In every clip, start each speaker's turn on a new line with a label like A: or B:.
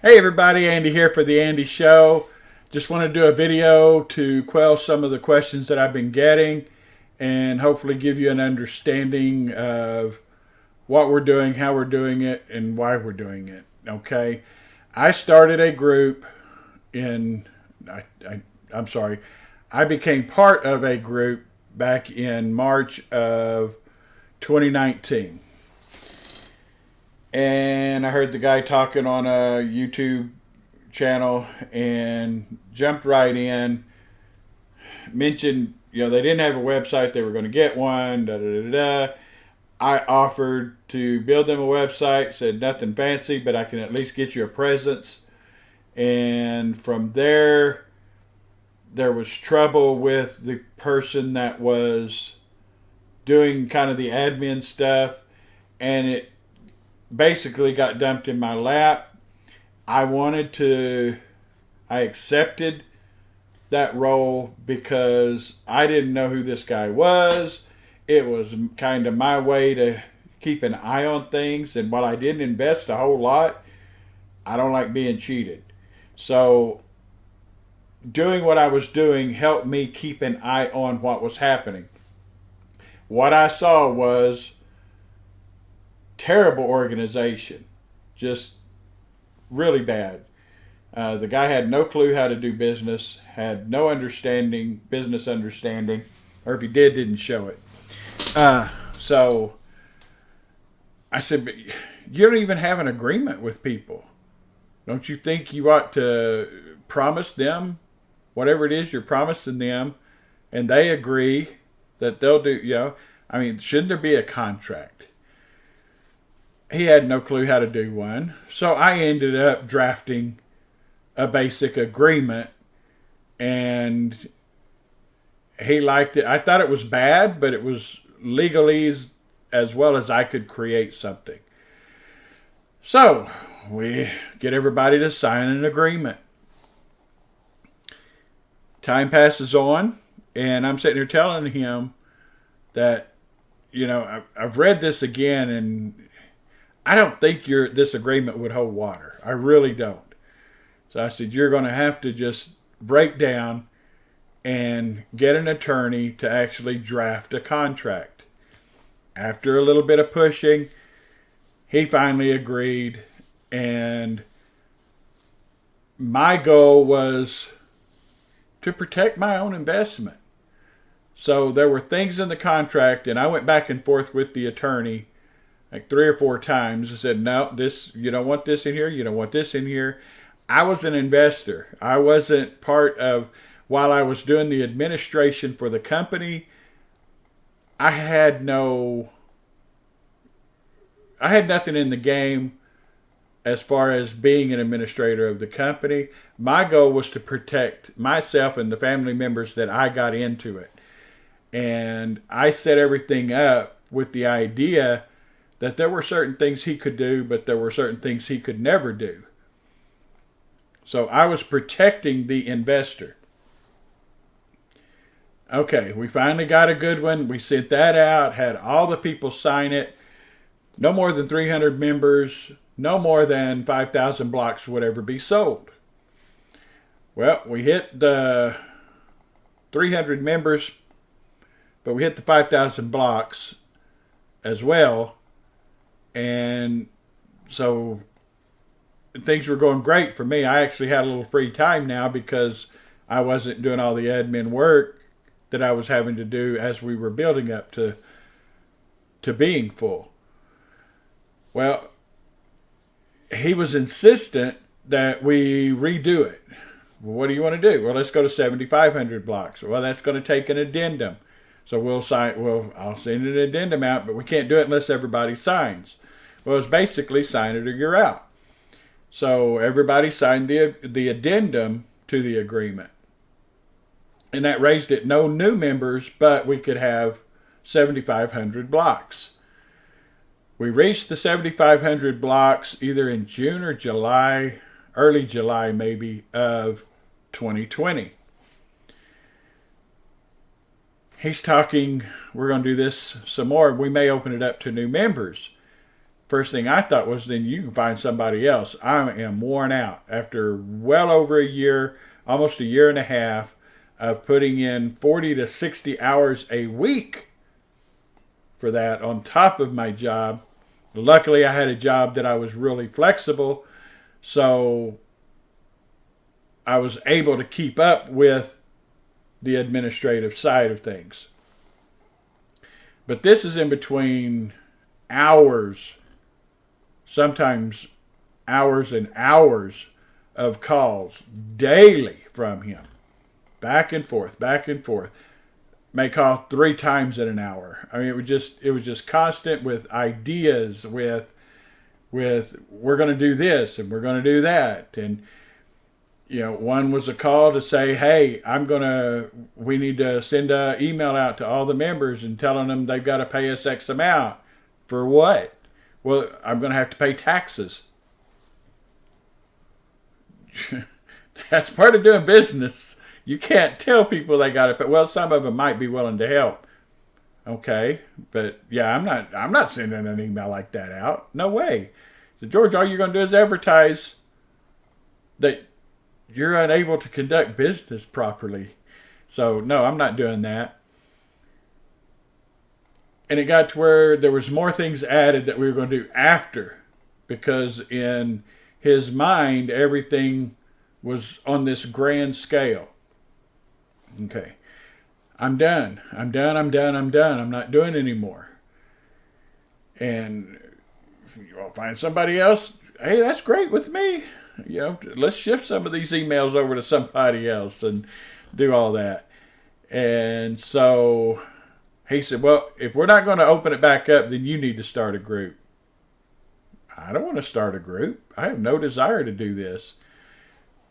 A: Hey everybody, Andy here for the Andy Show. Just want to do a video to quell some of the questions that I've been getting and hopefully give you an understanding of what we're doing, how we're doing it, and why we're doing it. Okay, I started a group in, I'm sorry, I became part of a group back in March of 2019. And I heard the guy talking on a YouTube channel and jumped right in. Mentioned, they didn't have a website, they were going to get one. Da da da da. I offered to build them a website. Said nothing fancy, but I can at least get you a presence. And from there, there was trouble with the person that was doing kind of the admin stuff, and it basically got dumped in my lap. I accepted that role because I didn't know who this guy was. It was kind of my way to keep an eye on things. And while I didn't invest a whole lot, I don't like being cheated. So doing what I was doing helped me keep an eye on what was happening. What I saw was terrible organization, just really bad. The guy had no clue how to do business, had no business understanding, or if he did, didn't show it. So I said, but you don't even have an agreement with people. Don't you think you ought to promise them whatever it is you're promising them, and they agree that they'll do, shouldn't there be a contract? He had no clue how to do one. So I ended up drafting a basic agreement, and he liked it. I thought it was bad, but it was legalese as well as I could create something. So we get everybody to sign an agreement. Time passes on, and I'm sitting here telling him that, I've read this again, and I don't think this agreement would hold water. I really don't. So I said, you're going to have to just break down and get an attorney to actually draft a contract. After a little bit of pushing, he finally agreed. And my goal was to protect my own investment. So there were things in the contract, and I went back and forth with the attorney like 3 or 4 times. I said, no, you don't want this in here. You don't want this in here. I was an investor. I wasn't part of, while I was doing the administration for the company, I had nothing in the game as far as being an administrator of the company. My goal was to protect myself and the family members that I got into it. And I set everything up with the idea that there were certain things he could do, but there were certain things he could never do. So I was protecting the investor. Okay, we finally got a good one. We sent that out, had all the people sign it. No more than 300 members, no more than 5,000 blocks would ever be sold. Well, we hit the 300 members, but we hit the 5,000 blocks as well. And so things were going great for me. I actually had a little free time now because I wasn't doing all the admin work that I was having to do as we were building up to being full. Well, he was insistent that we redo it. Well, what do you want to do? Well, let's go to 7,500 blocks. Well, that's going to take an addendum. So I'll send an addendum out, but we can't do it unless everybody signs. Well, it's basically sign it or you're out. So everybody signed the addendum to the agreement. And that raised it no new members, but we could have 7,500 blocks. We reached the 7,500 blocks either in June or July, early July maybe, of 2020. He's talking, we're going to do this some more. We may open it up to new members. First thing I thought was, then you can find somebody else. I am worn out after well over a year, almost a year and a half of putting in 40 to 60 hours a week for that on top of my job. Luckily, I had a job that I was really flexible, so I was able to keep up with the administrative side of things. But this is in between hours, sometimes hours and hours of calls daily from him. Back and forth, back and forth. May call 3 times in an hour. I mean, it was just constant with ideas, with we're going to do this and we're going to do that. And one was a call to say, hey, we need to send an email out to all the members and telling them they've got to pay us X amount. For what? Well, I'm going to have to pay taxes. That's part of doing business. You can't tell people they got to pay. Well, some of them might be willing to help. Okay, but yeah, I'm not sending an email like that out. No way. So George, all you're going to do is advertise that you're unable to conduct business properly. So no, I'm not doing that. And it got to where there was more things added that we were going to do after, because in his mind, everything was on this grand scale. Okay. I'm done. I'm not doing anymore. And if you want to find somebody else, hey, that's great with me. Let's shift some of these emails over to somebody else and do all that. And so he said, well, if we're not going to open it back up, then you need to start a group. I don't want to start a group. I have no desire to do this.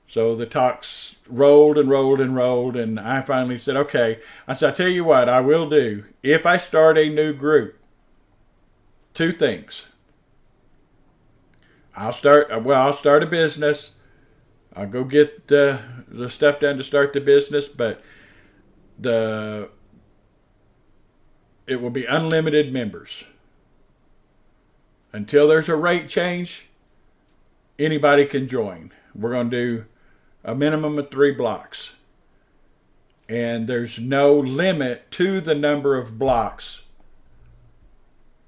A: So the talks rolled and rolled and rolled, and I finally said, okay. I said, I'll tell you what I will do. If I start a new group, 2 things. I'll start a business. I'll go get the stuff done to start the business, but it will be unlimited members. Until there's a rate change, anybody can join. We're going to do a minimum of 3 blocks. And there's no limit to the number of blocks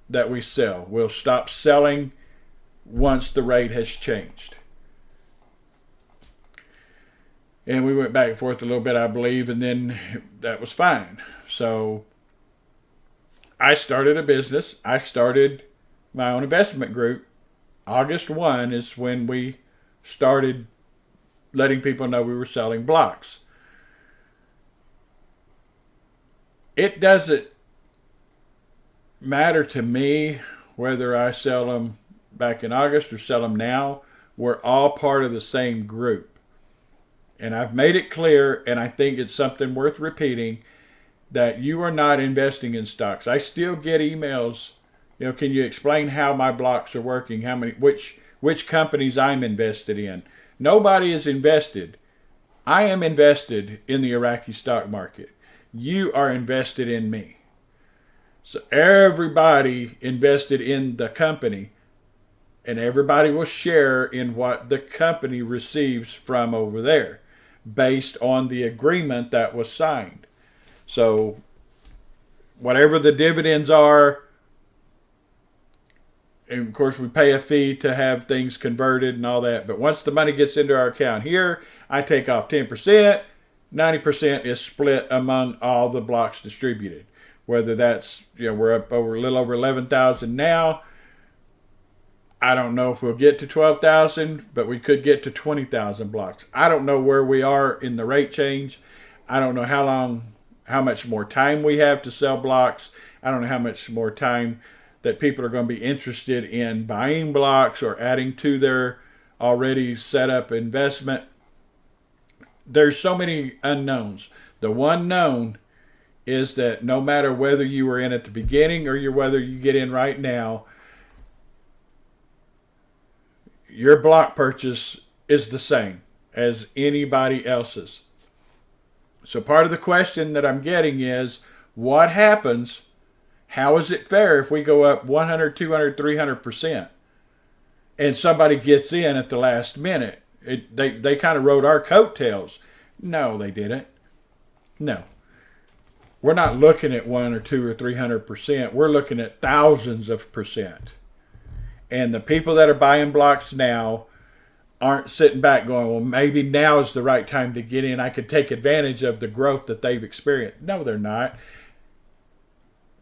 A: that we sell. We'll stop selling once the rate has changed. And we went back and forth a little bit, I believe, and then that was fine. So I started a business. I started my own investment group. August 1 is when we started letting people know we were selling blocks. It doesn't matter to me whether I sell them back in August or sell them now. We're all part of the same group. And I've made it clear, and I think it's something worth repeating, that you are not investing in stocks. I still get emails, can you explain how my blocks are working, which companies I'm invested in. Nobody is invested. I am invested in the Iraqi stock market. You are invested in me. So everybody invested in the company, and everybody will share in what the company receives from over there based on the agreement that was signed. So whatever the dividends are, and of course we pay a fee to have things converted and all that, but once the money gets into our account here, I take off 10%, 90% is split among all the blocks distributed. Whether that's, we're up over a little over 11,000 now. I don't know if we'll get to 12,000, but we could get to 20,000 blocks. I don't know where we are in the rate change. I don't know how much more time we have to sell blocks. I don't know how much more time that people are going to be interested in buying blocks or adding to their already set up investment. There's so many unknowns. The one known is that no matter whether you were in at the beginning or whether you get in right now, your block purchase is the same as anybody else's. So part of the question that I'm getting is, what happens? How is it fair if we go up 100, 200, 300%? and somebody gets in at the last minute. They kind of rode our coattails. No, they didn't. No. We're not looking at 1 or 2 or 300%. We're looking at thousands of percent. And the people that are buying blocks now aren't sitting back going, well, maybe now is the right time to get in. I could take advantage of the growth that they've experienced. No, they're not.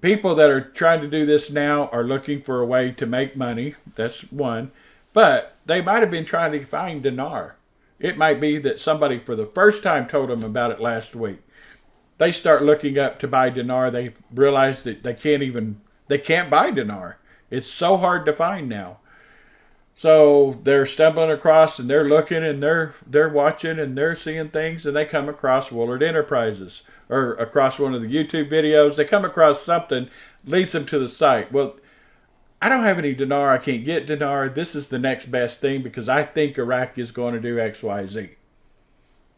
A: People that are trying to do this now are looking for a way to make money. That's one. But they might have been trying to find dinar. It might be that somebody for the first time told them about it last week. They start looking up to buy dinar. They realize that they can't buy dinar. It's so hard to find now. So they're stumbling across and they're looking and they're watching and they're seeing things, and they come across Woolard Enterprises or across one of the YouTube videos. They come across something, leads them to the site. Well, I don't have any dinar. I can't get dinar. This is the next best thing because I think Iraq is going to do X, Y, Z.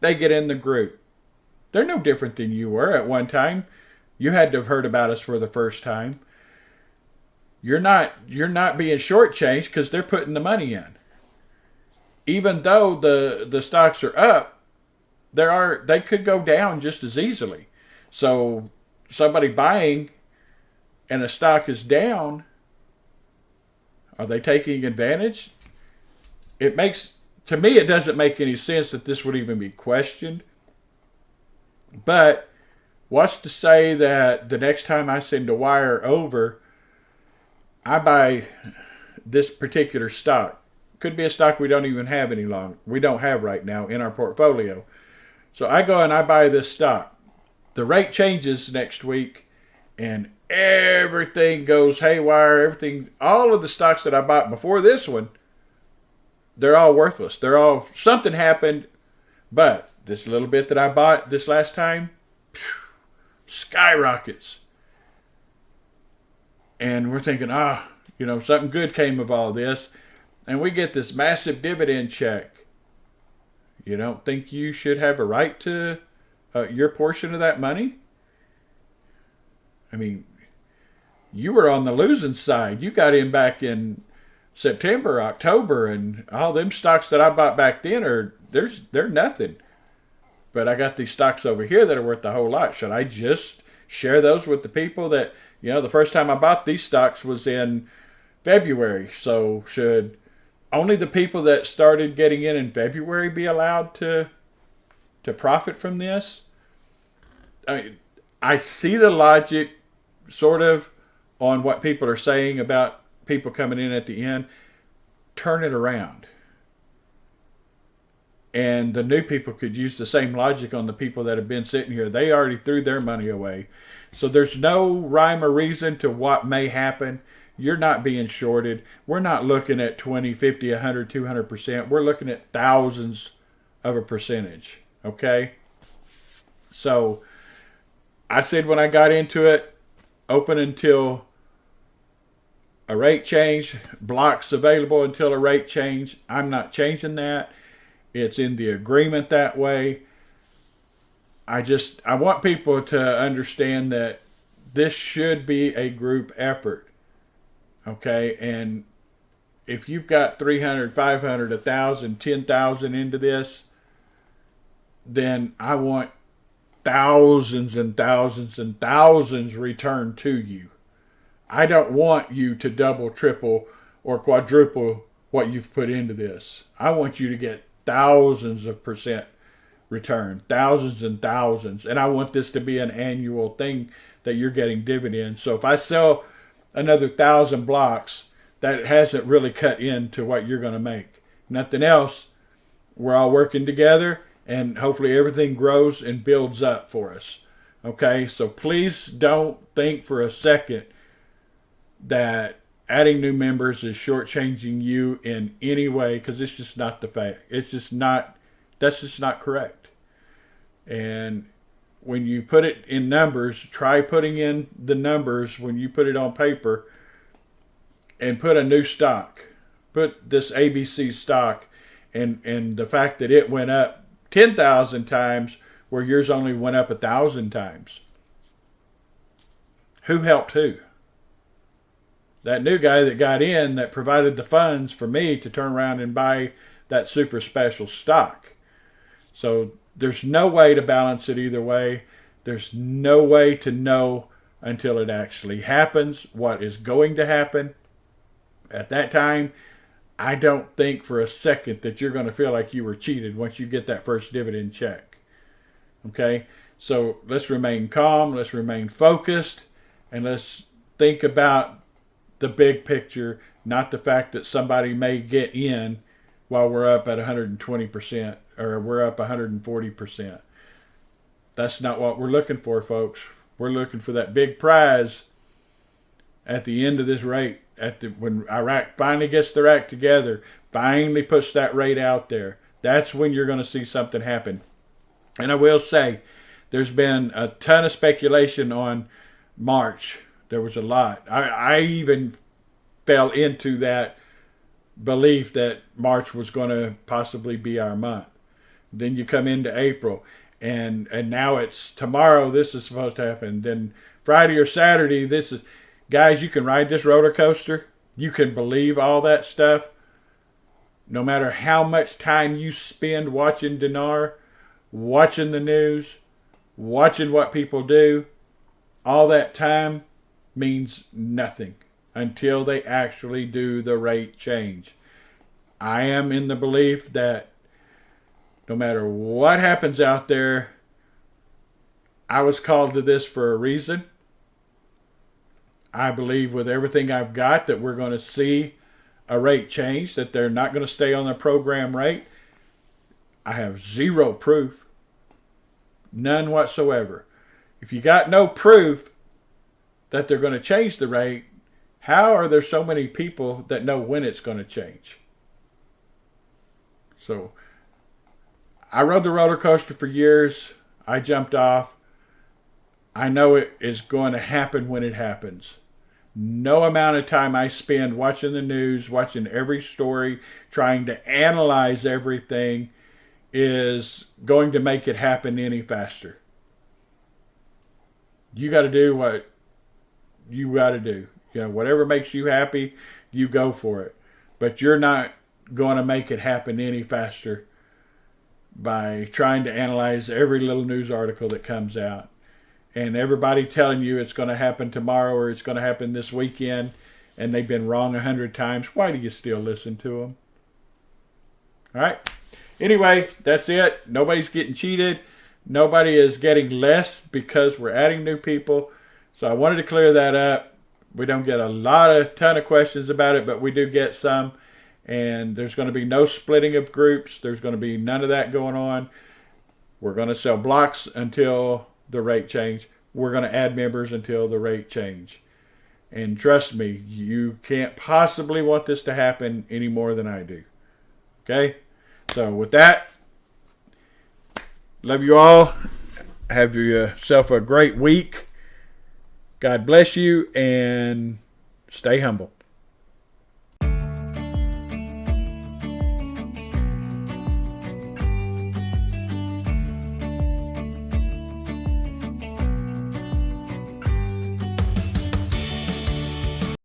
A: They get in the group. They're no different than you were at one time. You had to have heard about us for the first time. You're not being shortchanged because they're putting the money in. Even though the stocks are up, they could go down just as easily. So somebody buying and a stock is down, are they taking advantage? To me, it doesn't make any sense that this would even be questioned. But what's to say that the next time I send a wire over, I buy this particular stock. Could be a stock we don't even have we don't have right now in our portfolio. So I go and I buy this stock. The rate changes next week and everything goes haywire. All of the stocks that I bought before this one, they're all worthless. Something happened, but this little bit that I bought this last time, skyrockets. And we're thinking, something good came of all this. And we get this massive dividend check. You don't think you should have a right to your portion of that money? I mean, you were on the losing side. You got in back in September, October, and all them stocks that I bought back then they're nothing. But I got these stocks over here that are worth a whole lot. Should I just share those with the people that, the first time I bought these stocks was in February. So should only the people that started getting in February be allowed to profit from this? I see the logic sort of on what people are saying about people coming in at the end. Turn it around. And the new people could use the same logic on the people that have been sitting here. They already threw their money away. So there's no rhyme or reason to what may happen. You're not being shorted. We're not looking at 20, 50, 100, 200%. We're looking at thousands of a percentage. Okay? So I said when I got into it, open until a rate change, blocks available until a rate change. I'm not changing that. It's in the agreement that way. I want people to understand that this should be a group effort. Okay? And if you've got 300, 500, 1,000, 10,000 into this, then I want thousands and thousands and thousands returned to you. I don't want you to double, triple, or quadruple what you've put into this. I want you to get thousands of percent return, thousands and thousands. And I want this to be an annual thing that you're getting dividends. So if I sell another 1,000 blocks, that hasn't really cut into what you're going to make. Nothing else. We're all working together and hopefully everything grows and builds up for us. Okay, so please don't think for a second that adding new members is shortchanging you in any way, because it's just not the fact. That's just not correct. And when you put it in numbers, try putting in the numbers when you put it on paper and put a new stock. Put this ABC stock and the fact that it went up 10,000 times where yours only went up 1,000 times. Who helped who? that new guy that got in that provided the funds for me to turn around and buy that super special stock. So there's no way to balance it either way. There's no way to know until it actually happens what is going to happen. At that time, I don't think for a second that you're going to feel like you were cheated once you get that first dividend check. Okay? So let's remain calm, let's remain focused, and let's think about the big picture, not the fact that somebody may get in while we're up at 120% or we're up 140%. That's not what we're looking for, folks. We're looking for that big prize at the end of this rate, when Iraq finally gets their act together, finally puts that rate out there. That's when you're going to see something happen. And I will say, there's been a ton of speculation on March. There was a lot. I even fell into that belief that March was going to possibly be our month. Then you come into April, and now it's tomorrow this is supposed to happen. Then Friday or Saturday this is... Guys, you can ride this roller coaster. You can believe all that stuff. No matter how much time you spend watching Dinar, watching the news, watching what people do, all that time means nothing until they actually do the rate change. I am in the belief that no matter what happens out there, I was called to this for a reason. I believe with everything I've got that we're going to see a rate change, that they're not going to stay on the program rate. I have zero proof. None whatsoever. If you got no proof that they're going to change the rate, how are there so many people that know when it's going to change? So I rode the roller coaster for years. I jumped off. I know it is going to happen when it happens. No amount of time I spend watching the news, watching every story, trying to analyze everything is going to make it happen any faster. You got to do what you got to do. You know, whatever makes you happy, you go for it. But you're not going to make it happen any faster by trying to analyze every little news article that comes out. And everybody telling you it's going to happen tomorrow or it's going to happen this weekend, and they've been wrong 100 times. Why do you still listen to them? All right. Anyway, that's it. Nobody's getting cheated. Nobody is getting less because we're adding new people. So I wanted to clear that up. We don't get a ton of questions about it, but we do get some. And there's going to be no splitting of groups. There's going to be none of that going on. We're going to sell blocks until the rate change. We're going to add members until the rate change. And trust me, you can't possibly want this to happen any more than I do. Okay? So with that, love you all. Have yourself a great week. God bless you and stay humble.